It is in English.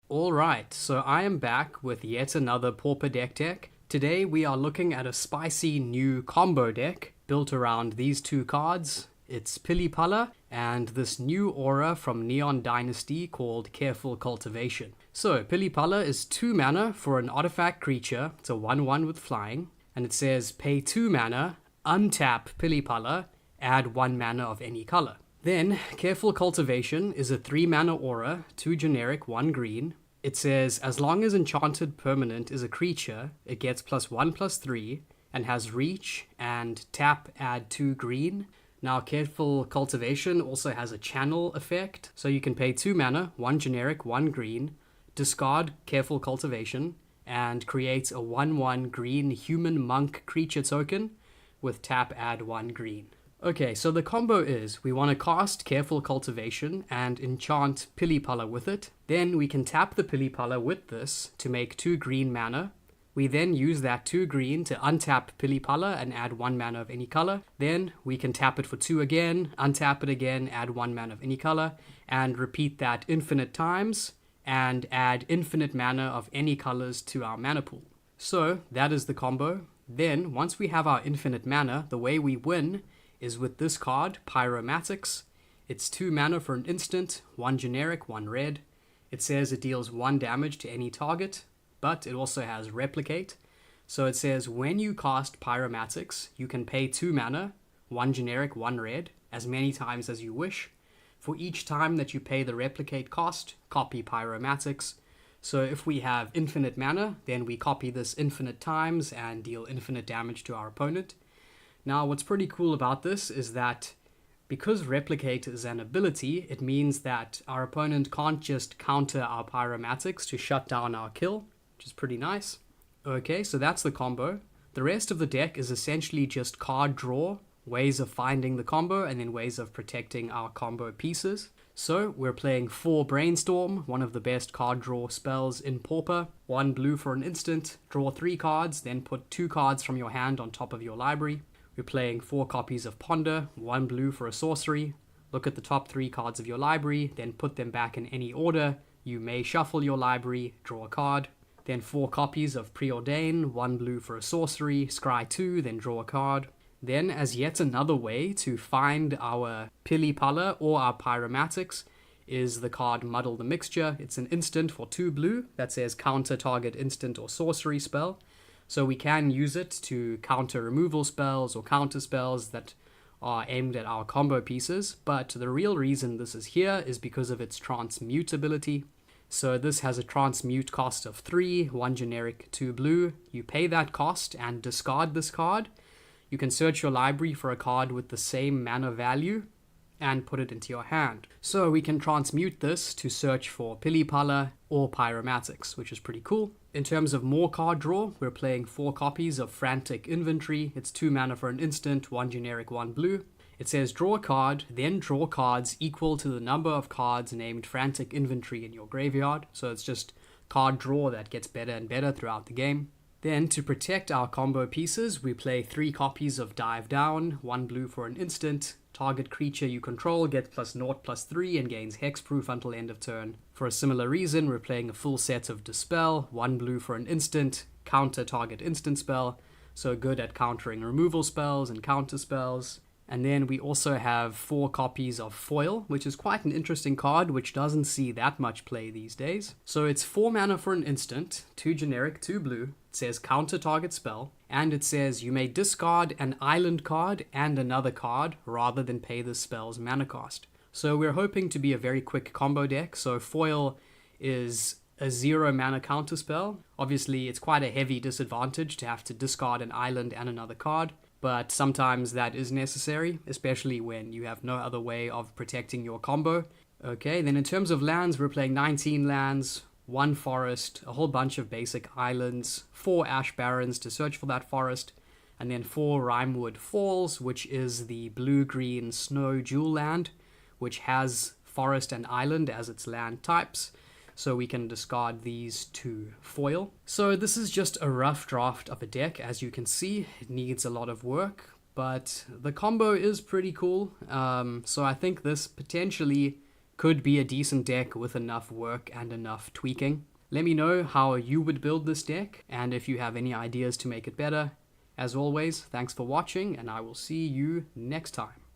Alright, so I am back with yet another Pauper deck. Today we are looking at a spicy new combo deck built around these two cards. It's Pili-Pala and this new aura from Neon Dynasty called Careful Cultivation. So Pili-Pala is 2 mana for an artifact creature. It's a 1/1 with flying, and it says pay 2 mana, untap Pili-Pala, add 1 mana of any color. Then, Careful Cultivation is a 3 mana aura, 2 generic, 1 green. It says, as long as enchanted permanent is a creature, it gets +1/+3 and has reach and tap add 2 green. Now, Careful Cultivation also has a channel effect, so you can pay 2 mana, 1 generic, 1 green, discard Careful Cultivation, and create a 1/1 green human monk creature token with tap add 1 green. Okay, so the combo is we want to cast Careful Cultivation and enchant Pili-Pala with it. Then we can tap the Pili-Pala with this to make 2 green mana. We then use that 2 green to untap Pili-Pala and add 1 mana of any color. Then we can tap it for 2 again, untap it again, add 1 mana of any color, and repeat that infinite times and add infinite mana of any colors to our mana pool. So that is the combo. Then once we have our infinite mana, the way we win is with this card, Pyromatics. It's 2 mana for an instant, 1 generic, 1 red. It says it deals 1 damage to any target, but it also has Replicate. So it says when you cast Pyromatics, you can pay 2 mana, 1 generic, 1 red, as many times as you wish. For each time that you pay the Replicate cost, copy Pyromatics. So if we have infinite mana, then we copy this infinite times and deal infinite damage to our opponent. Now, what's pretty cool about this is that because Replicate is an ability, it means that our opponent can't just counter our Pyromatics to shut down our kill, which is pretty nice. Okay, so that's the combo. The rest of the deck is essentially just card draw, ways of finding the combo, and then ways of protecting our combo pieces. So we're playing 4 Brainstorm, one of the best card draw spells in Pauper. 1 blue for an instant, draw 3 cards, then put 2 cards from your hand on top of your library. We're playing 4 copies of Ponder, 1 blue for a sorcery. Look at the top 3 cards of your library, then put them back in any order. You may shuffle your library, draw a card. Then 4 copies of Preordain, 1 blue for a sorcery, scry 2, then draw a card. Then, as yet another way to find our Pili-Pala or our Pyromatics, is the card Muddle the Mixture. It's an instant for 2 blue that says counter target instant or sorcery spell. So we can use it to counter removal spells or counter spells that are aimed at our combo pieces, but the real reason this is here is because of its transmute ability. So this has a transmute cost of 3, 1 generic, 2 blue. You pay that cost and discard this card. You can search your library for a card with the same mana value and put it into your hand. So we can transmute this to search for Pili-Pala or Pyromatics, which is pretty cool. In terms of more card draw, we're playing 4 copies of Frantic Inventory. It's 2 mana for an instant, 1 generic, 1 blue. It says draw a card, then draw cards equal to the number of cards named Frantic Inventory in your graveyard. So it's just card draw that gets better and better throughout the game. Then, to protect our combo pieces, we play 3 copies of Dive Down, 1 blue for an instant. Target creature you control gets +0/+3 and gains hexproof until end of turn. For a similar reason, we're playing a full set of Dispel, 1 blue for an instant, counter target instant spell, so good at countering removal spells and counter spells. And then we also have 4 copies of Foil, which is quite an interesting card, which doesn't see that much play these days. So it's 4 mana for an instant, 2 generic, 2 blue. It says counter target spell, and it says you may discard an island card and another card rather than pay the spell's mana cost. So we're hoping to be a very quick combo deck. So Foil is a 0 mana counter spell. Obviously, it's quite a heavy disadvantage to have to discard an island and another card, but sometimes that is necessary, especially when you have no other way of protecting your combo. Okay, then in terms of lands, we're playing 19 lands, 1 forest, a whole bunch of basic islands, 4 ash barrens to search for that forest, and then 4 Rimewood Falls, which is the blue-green snow dual land, which has forest and island as its land types. So we can discard these to foil. So this is just a rough draft of a deck. As you can see, it needs a lot of work, but the combo is pretty cool. So I think this potentially could be a decent deck with enough work and enough tweaking. Let me know how you would build this deck, and if you have any ideas to make it better. As always, thanks for watching, and I will see you next time.